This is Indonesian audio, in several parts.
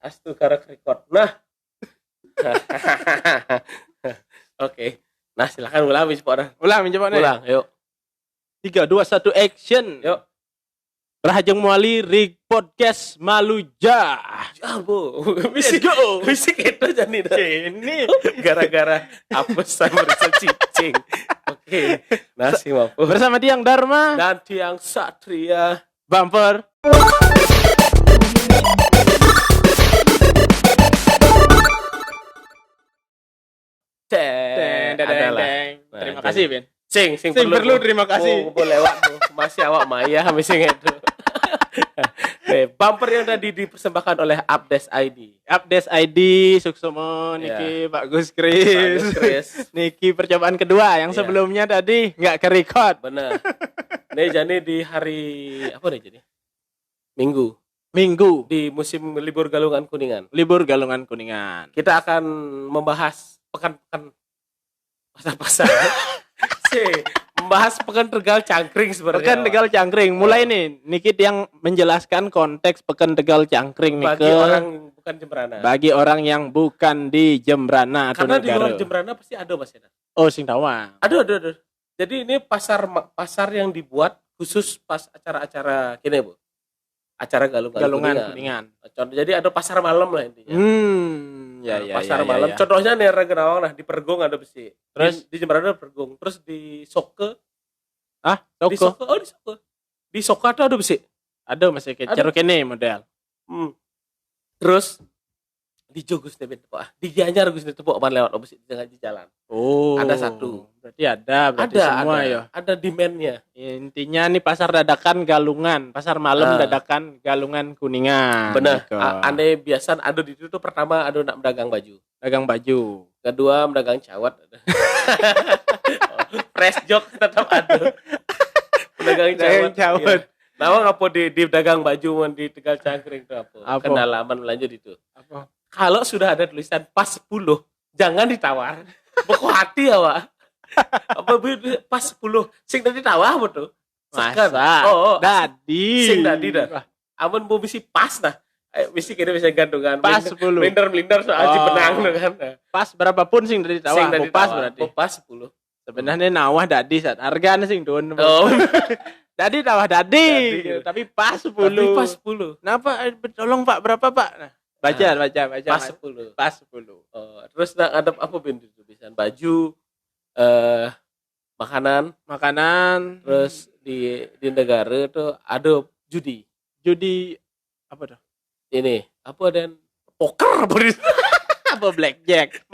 Astu karek record. Nah. Oke. Nah, silakan ulang wis pok. Ulang mencoba nih. Ulang, yuk. 3 2 1 action. Yuk. Rahajeng Muali Rig Podcast Maluja. Jabo. Let's go. Musik itu jadi Ini gara-gara apesan merasa cicing. Oke. Nasi mampu. bersama Tiang Dharma Dan Tiang Satria. Bumper. Terima kasih, Ben. Sing perlu terima kasih. Boleh lewat tuh. Masih awak Maya habis sing itu. Bumper yang tadi dipersembahkan oleh Updes ID. Update ID Suksomo, Niki, Pak Gus Bagus, Kris. Chris. Niki percobaan kedua yang Ya. sebelumnya tadi nggak ke-record. Benar. Nih jadi di hari apa nih jadi? Minggu Minggu di musim libur Galungan Kuningan. libur Galungan Kuningan. Kita akan membahas pekan-pekan pasar-pasar. Membahas pekan Tegal Cangkring sebenarnya. Pekan Tegal Cangkring. Mulai nih, Niki yang menjelaskan konteks Pekan Tegal Cangkring nih bagi orang bukan Jembrana. bagi orang yang bukan di Jembrana atau Karena di negara. luar Jembrana pasti ada Mas Ena. Oh, sing tawang. Ada. Jadi ini pasar yang dibuat khusus pas acara-acara gini, Bu. Acara Galungan Kuningan. Contoh, jadi ada pasar malam lah intinya. Pasar malam. Ya. Contohnya nih Ragenawang nah di Pergong ada besi. Terus? di Jembrana ada Pergong. Terus di Soke, di Toko. Soke, di Soke ada besi. Ada masih Ada. kecil kene model. Terus di Jogus nih Pak. Di Gianyar Gus nih tepuk lewat besi di tengah jalan. Oh. Ada satu. Berarti semua ya. Ada demand-nya. Intinya nih pasar dadakan Galungan, pasar malam Ah. dadakan Galungan Kuningan. Benar. Gitu. Aneh biasa ada di situ pertama ada nak mendagang baju. Dagang baju. Kedua mendagang cawat. Fresh joke tetap ada. Pedagang Dagang cawat. cawat. Iya. Nama apa di dagang baju di Tegal Cangkring itu apa? Apa? Kedalaman lanjut itu. Apa? Kalau sudah ada tulisan pas 10, jangan ditawar. Beku hati ya, Wak. Apa pas 10 sing tadi tawar betul. Masa? Dadi. Sing tadi dah. Amun mau misi pas nah. Misi kira bisa gantungan. Pas 10. Blinder soal aja benang tuh kan. Pas berapapun sing dari Sing tawar. tadi Pas tawar. berarti. Pas 10. Sebenarnya nawah dadi saat harganya sing don. Oh. Dadi nawah dadi. Dadi. Gitu. Tapi pas 10. Tapi pas 10. Kenapa? Tolong Pak, berapa Pak? Nah, baca. Pas 10. Pas 10. Oh, terus ada apa bin di tulisan baju makanan terus di negara tuh ada judi Apa tuh? ini apa dan poker apa di Apa blackjack?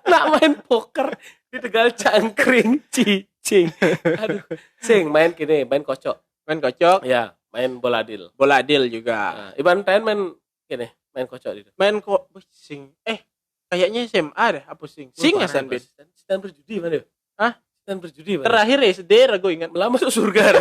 nak main poker di Tegal Cangkring cicing aduh sing main kocok Main kocok, ya main bola deal bola deal juga. nah, Iban Tain main main kocok itu Main kok sing. Kayaknya SMA deh, apa sing? Sing ya San Ben. stand berjudi mana Hah? stand berjudi mana Terakhir SD ragu ingat. lama masuk surga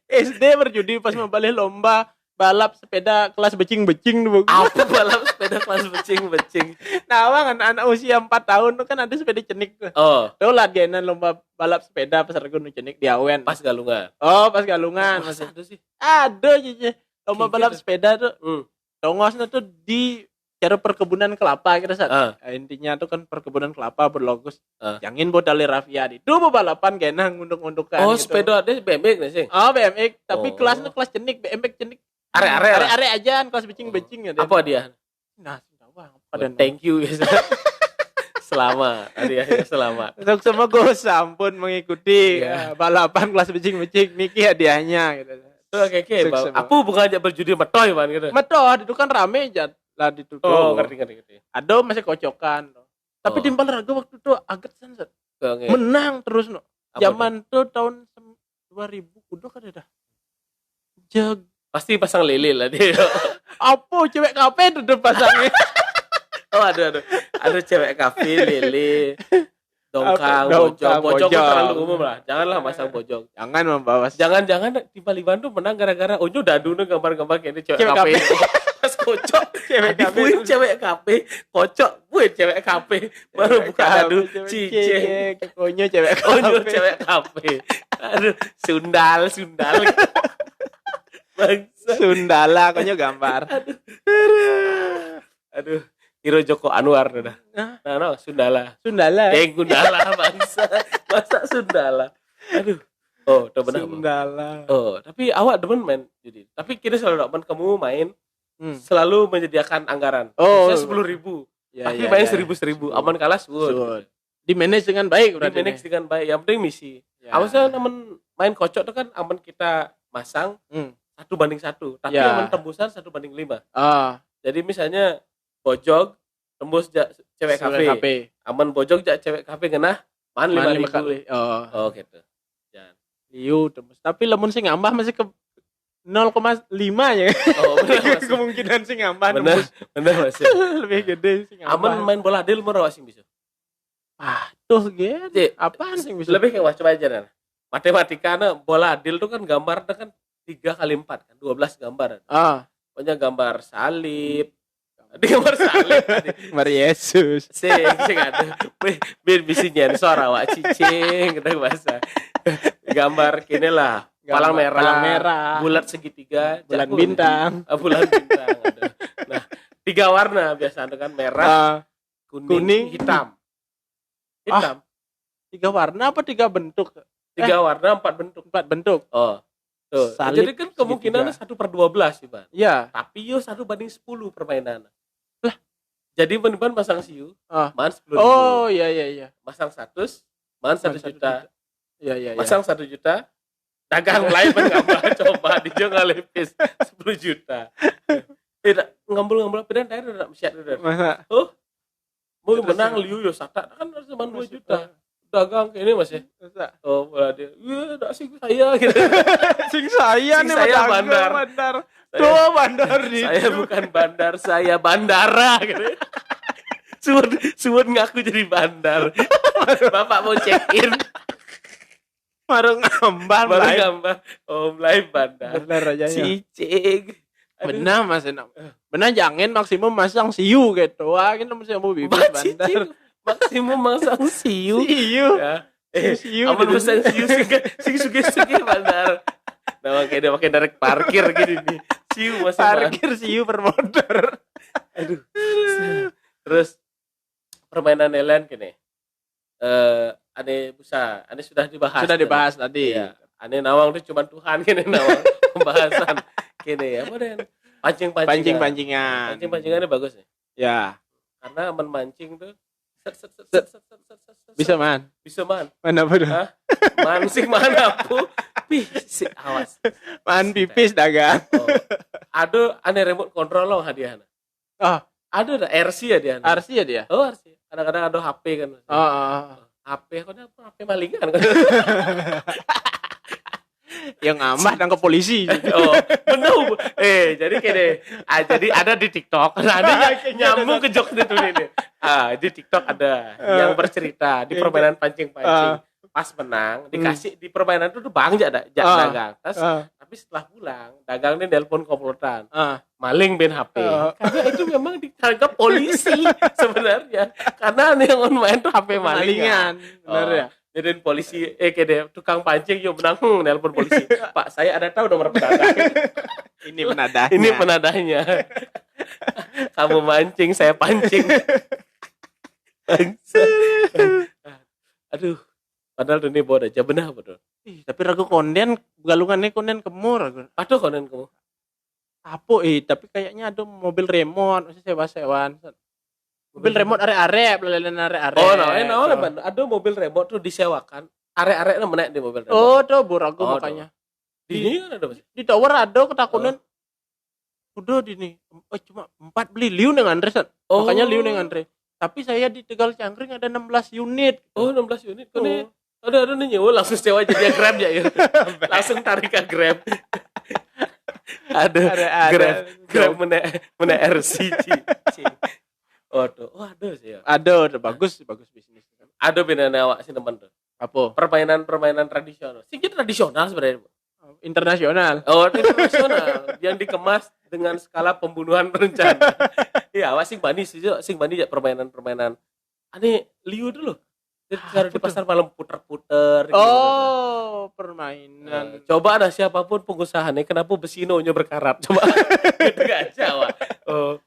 SD berjudi pas mau balik lomba balap sepeda kelas becing-becing tuh. apa balap sepeda kelas becing Nawang anak-anak usia 4 tahun tuh kan ada sepeda cenik tuh. oh Tuh lah genan lomba balap sepeda pas ragu nu cenik di Awen. pas Galungan Oh, pas Galungan masa masih. ada sih Ada aja lomba Kayak balap gitu. sepeda tuh. Tongosnya tuh di cara perkebunan kelapa kita saat. Intinya tuh kan perkebunan kelapa berlogus. Jangan buat tali rafia di. Tuh balapan genang unduk-undukan oh gitu. sepeda ada BMX nih sih Oh, BMX, tapi Oh. kelasnya kelas cenik, BMX cenik. Are-are Are aja kelas becing-becing ya. apa dia Nah, apa thank you selamat tadi akhirnya selamat Untuk semua Gus ampun mengikuti Iya. balapan kelas becing-becing Niki hadiahnya gitu. tuh kayak Sukses, bang aku bukan aja berjudi metoy man gitu Metode itu kan rame aja lah ditutup. oh ngerti Ada masih kocokan. Tapi Oh. timpal raga waktu itu agak senset. Oke. Menang terus no. Apa Zaman tuh tahun 2000 udah kan ada. Jag pasti pasang lele lah dia apa cewek kafe tuh pasangnya. oh ada cewek kafe lele dongkang Dongkang, bojong kan bojong. terlalu umum lah janganlah masang bojong Jangan membawa jangan di Baliban tuh menang gara-gara onyo dadu nih gambar-gambar kayak ini cewek Cewek kafe kafe. pas kocok Cewek kafe buin terus. cewek kafe kocok buin cewek kafe baru buka dadu cicing Konyo cewek onyo kafe. cewek kafe aduh sundal bangsa Sundala konyo gambar. Aduh, kira Joko Anwar dah. Nah, no, Sundala. Sundala. Gundala bangsa. Masa Sundala. Aduh. Oh, udah benar. Sundala. Oh, tapi awak demen main judi. Tapi kita selalu demen kamu main selalu menyediakan anggaran. Oh, 10.000. Tapi main 1.000. Aman kalah suud. Di manage dengan baik berarti. Di manage dengan baik. Yang penting misi. Awalnya namun main kocok tuh kan aman kita masang 1:1. Tapi aman tembusan 1:5. Jadi misalnya bojog tembus cewek kafe. Aman bojog cewek kafe kena man 5.000. Oh gitu. Jangan. Liu tembus. Tapi lemun sing ngambah masih ke 0,5 ya. Oh, benar. Kemungkinan sing ngambah benar masih. Lebih gede sing ngambah. Aman main bola adil mau sing bisa. Tuh gitu. Apaan sih bisa? Lebih kayak coba aja nah. Matematika bola adil tuh kan gambar kan 3x4 kan 12 gambar. Pokoknya gambar salib. Gambar salib. Gambar Yesus. Sing ada. Bir bisinya suara wak cicing kita bahasa. Gambar kini lah. Palang merah. Bulat segitiga. Bulan bintang. Bulan bintang. Nah, 3 warna biasa kan merah, kuning, hitam. 3 warna apa 3 bentuk? 3 warna 4 bentuk. 4 bentuk. Oh. Tuh. Jadi kan kemungkinannya 1/12 sih, Bang. Iya. Tapi 1/10 permainan. Lah. Jadi bener-bener masang siu, man 10.000. Oh, iya. Masang 100, man 1 juta. Iya. Masang 1 juta. Dagang lain ngambah coba dijo ngalepis 10 juta. Tidak ngambul-ngambul pedang tadi udah siap udah. Masa? Oh. Mau menang liu yo sata kan harus cuma 2 juta. Dagang ini Mas ya. Oh, bola dia. Iya, enggak sing saya gitu. Sing saya nih saya bandar. Tuh bandar nih. Saya bukan bandar, saya bandara gitu. Suwun ngaku jadi bandar. Bapak mau check-in. Baru ngambah live. Oh, live bandar. Benar aja ya. Cicing. Benar Mas Enam. Benar jangan maksimum masang siu gitu. Kita mesti mau bibit bandar. Maksimum masang siu. Ya. Siu. Aman masang siu sing suge bandar. Nah, kayak dia pakai direct parkir gini nih. Siu masih parkir siu per motor. Aduh. Terus permainan lain gini. Ane sudah dibahas. Sudah dibahas tadi. Ya. Ane nawang itu cuma Tuhan gini nawang pembahasan. Gini ya, modern pancingan. Pancingannya bagus ya. Ya. Karena memancing tuh bisa man. Mana apa dah? Mancing mana aku? Pis, awas. Man pipis dagang. Oh. Ada ane remote control loh hadiahnya. Ada RC ya dia. RC ya dia. Oh, RC. Kadang-kadang ada HP kan. HP kan HP malingan kan. Yang ngambah dan ke polisi. Oh, benar. Jadi jadi ada di TikTok. Ada nyambung ke jokes itu nih. Di TikTok ada yang bercerita di permainan pancing-pancing. Pas menang dikasih di permainan itu tuh bang dagang. Tapi setelah pulang dagang nih telepon komplotan. Maling ben HP. Karena itu memang ditangkap polisi sebenarnya. Karena yang main tuh HP malingan. Benar ya. Jadi polisi tukang pancing yuk menang nelpon polisi. Pak, saya ada tahu nomor penadah. Ini penadahnya. Kamu mancing, saya pancing. Aduh. Padahal ini bodoh aja benar betul. Tapi ragu konden galungannya konden kemur ragu. Aduh konden kemur. Apa tapi kayaknya ada mobil remote masih sewa-sewaan. Mobil remote arek-arek, belalen arek-arek. Oh, ada mobil remote tuh disewakan. Arek-areknya menaik di mobil remote. Oh, tuh burago makanya. Di ini kan ada Mas. Di tower ada ketakunan. Udah di nih. Cuma 4 beli liu nang Andre. Makanya liu nang Andre. Tapi saya di Tegal Cangkring ada 16 unit. Oh, 16 unit. Kone ada nih nyewa langsung sewa jadi Grab ya. Langsung tarik ke Grab. Ada Grab menaik RC. Ada sih ya. Ada bagus bisnis. Ada benar awak sih teman tuh. Apa? Permainan tradisional. Sedikit tradisional sebenarnya. Internasional. Oh, internasional yang dikemas dengan skala pembunuhan berencana. Iya, awak sing bani permainan. Ane liu dulu. Di pasar malam puter-puter. Oh, permainan. Coba ada siapapun pengusahanya kenapa besino berkarat. Coba gitu aja, Wak. Oh.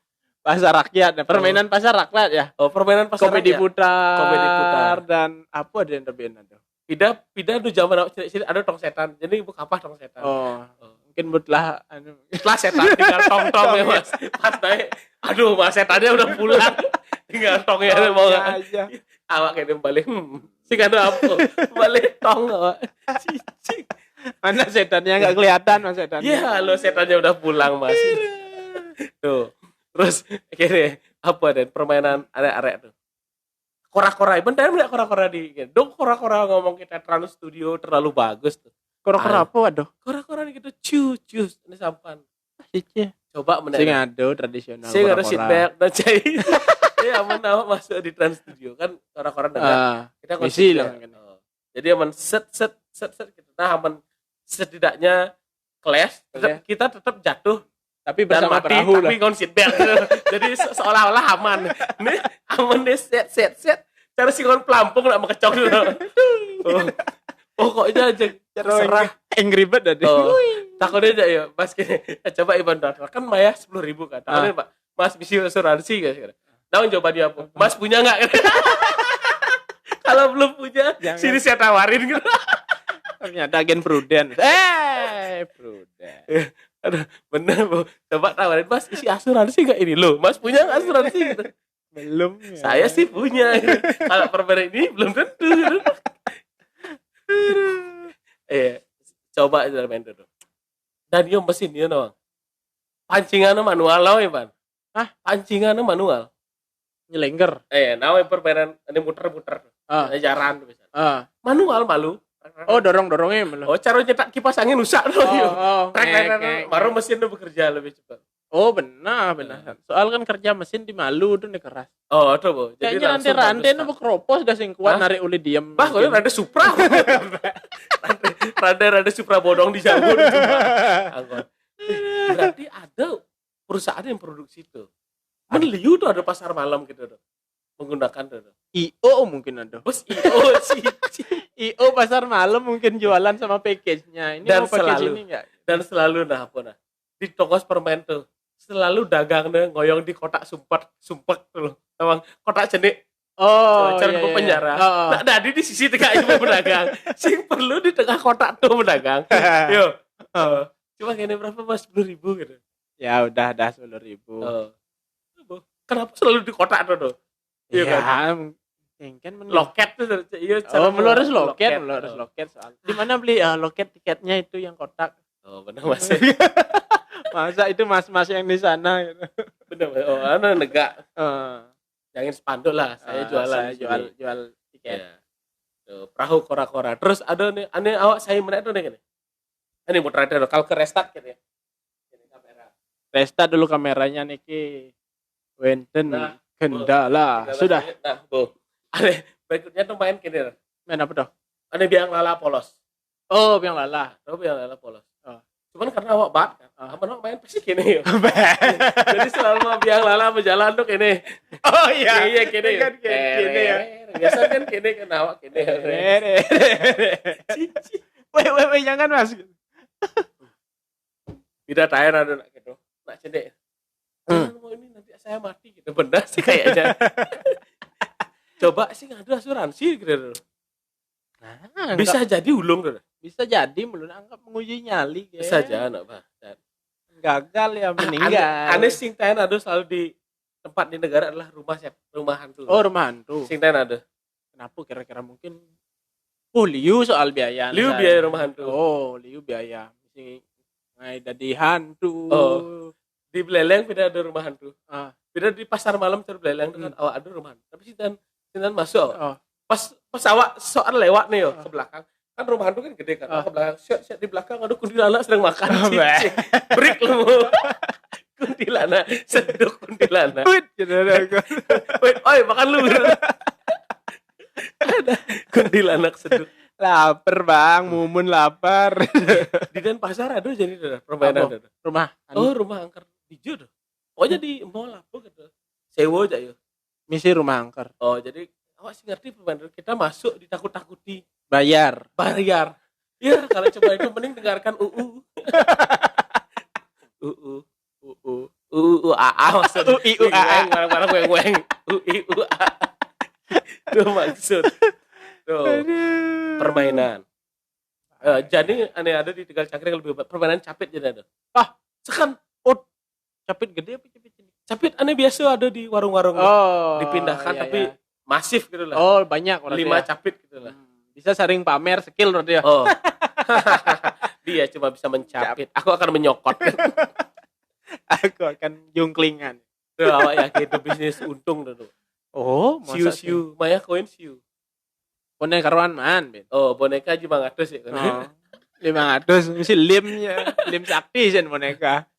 Pasar rakyat, permainan pasar rakyat ya. Oh, permainan pasar Komedi rakyat. putar. Komedi putar. Dan apa ada yang lebih enak tuh? Pida tuh zaman awak cilik ada tong setan. Jadi buka apa tong setan. Oh. Mungkin butlah Setelah setan tinggal tong-tong ya Mas. Pas naik, aduh Mas setannya udah pulang. Tinggal tongnya mau aja. awak kayak balik. Sing ada apa? Balik tong awak. Cicing. Mana setannya enggak kelihatan Mas setannya. Iya, lo setannya udah pulang Mas. Tuh. Terus kayaknya apa dan permainan arek-arek tuh. Kora-kora, bener enggak kora-kora di dong kora-kora ngomong kita Trans Studio terlalu bagus tuh. Kora-kora apa waduh? Kora-kora gitu cus ini sampan. Cici. Coba Sing ado tradisional. Sing ada sit back dan cai. Ya aman masuk di Trans Studio kan kora-kora dengar. Kita misi lah kan. Jadi aman set gitu. Nah, aman setidaknya clash, kita tetap jatuh tapi dan bersama mati perahu tapi lah. sit back. Jadi seolah-olah aman. Nih aman deh set. Cara singon pelampung nak mengecok dulu. Pokoknya aja terserah. Angry Bird tadi. Takutnya aja ya, Mas gini. Coba Iban daftar kan Maya 10.000 kan. Takutnya Pak, Mas misi asuransi guys. Nah, coba dia apa? Mas punya enggak? Kalau belum punya, sini saya tawarin gitu. Ternyata agen Prudent. Prudent. Aduh, bener Bu. Coba tawarin, Mas isi asuransi enggak ini? Loh, Mas punya enggak asuransi gitu? Belum ya. Saya sih punya. Gitu. Kalau permainan ini belum tentu. Gitu. Coba aja main dulu. Dan yo mesin dia doang. Pancingannya manual loh ya, Pan. Hah? Pancingannya manual. Nyelengger. Nawa permainan ini muter-muter. Jaran tuh bisa. Manual malu. Oh, dorong-dorongnya malu. Oh, cara nyetak kipas angin rusak loh. Trek. Baru mesinnya bekerja lebih cepat. Oh, benar. Soal kan kerja mesin di malu tuh nih keras. Oh, itu Bu. Jadi rantai-rantai nu keropos dah sing kuat narik uli diam. Bah, kalau rada Supra. Rada Supra bodong di jalur berarti ada perusahaan yang produksi itu. Liu tuh ada pasar malam gitu tuh. Menggunakan tuh. IO mungkin ada. Bos IO sih. IO pasar malam mungkin jualan sama package-nya. Ini dan mau package selalu, ini enggak? Dan selalu di toko permen tuh selalu dagangnya ngoyong di kotak sumpek tuh loh. Emang kotak cenik. Cara penjara. Nah, tadi di sisi tengah itu berdagang. Sing perlu di tengah kotak tuh berdagang. Yo. Cuma kayaknya berapa Mas? 10.000 gitu. Ya udah 10.000. Kenapa selalu di kotak tuh? Iya kan. Loket tuh iya. Harus loket soal. Di mana beli loket tiketnya itu yang kotak? Oh, benar Mas. Masa itu mas-mas yang di sana gitu. Benar. Negak. Jangan spanduk lah, saya jual tiket. Ya. Tuh, perahu kora-kora. Terus ada nih, aneh awak saya menaik tuh nih. Ini mau terakhir kalau ke restart gitu ya. Ini kamera. Restart dulu kameranya niki. Wenten kendala. Sudah. Nah, Bu. Aneh berikutnya tuh main gini. Main apa tuh? Aneh biang lala polos. Oh, biang lala. Biang lala polos. Cuman karena awak bat kan. Awak main pasti gini. Jadi selama biang lala berjalan tuh gini. Oh iya. Iya gini. Kan gini ya. Biasa kan gini kan awak gini. Weh jangan Mas. Tidak tayar ada gitu. Nak cedek. Mau ini nanti saya mati gitu. Benar sih kayaknya. Coba sih ngadu asuransi gitu. Bisa jadi ulung tuh. Bisa jadi melun anggap menguji nyali. Bisa aja anak Pak. Gagal ya meninggal. Aneh sing tayan ada selalu di tempat di negara adalah rumah hantu. Oh, rumah hantu. Sing tayan ada. Kenapa kira-kira mungkin liu soal biaya. Liu biaya rumah hantu. Oh, liu biaya. Mesti ngai dadi hantu. Oh. Di Beleleng tidak ada rumah hantu. Beda di pasar malam terbeleleng dengan awak ada rumah hantu. Tapi sintan masuk. Pas awak soal lewat nih ke belakang. Kan rumah hantu kan gede kan. Ke belakang. Siap di belakang ada kuntilanak sedang makan. Break lu. Kuntilanak, seduk kuntilanak. Wait, oi makan lu. Ada kuntilanak seduk. Lapar Bang, Mumun lapar. Di Denpasar ada jadi permainan ada. Rumah. Rumah angker hijau tuh. Oh jadi mall apa gitu. Sewo aja ya. Misi rumah angker. Oh jadi awak sih ngerti permainan kita masuk ditakut-takuti. Bayar. Iya kalau coba itu mending dengarkan UUAA maksud. UIUAA. Barang-barang weng-weng. UIUAA. Itu maksud. Tuh, permainan. Jadi ada di Tegal Cangkring lebih permainan capit jadi ada. Sekan Capit gede apa capit ini? capit biasa ada di warung-warung. Dipindahkan iya, tapi iya. masif gitu lah. Banyak berarti 5 ya. capit gitu lah. Bisa sering pamer skill berarti ya. Dia cuma bisa mencapit. Aku akan menyokot. Aku akan jungklingan. Tuh awak yakin itu bisnis untung tuh. Siu. Maya koin siu. Boneka karuan man, Ben. Boneka cuma ngatus ya kan. 500 mesti lim sakti sen boneka.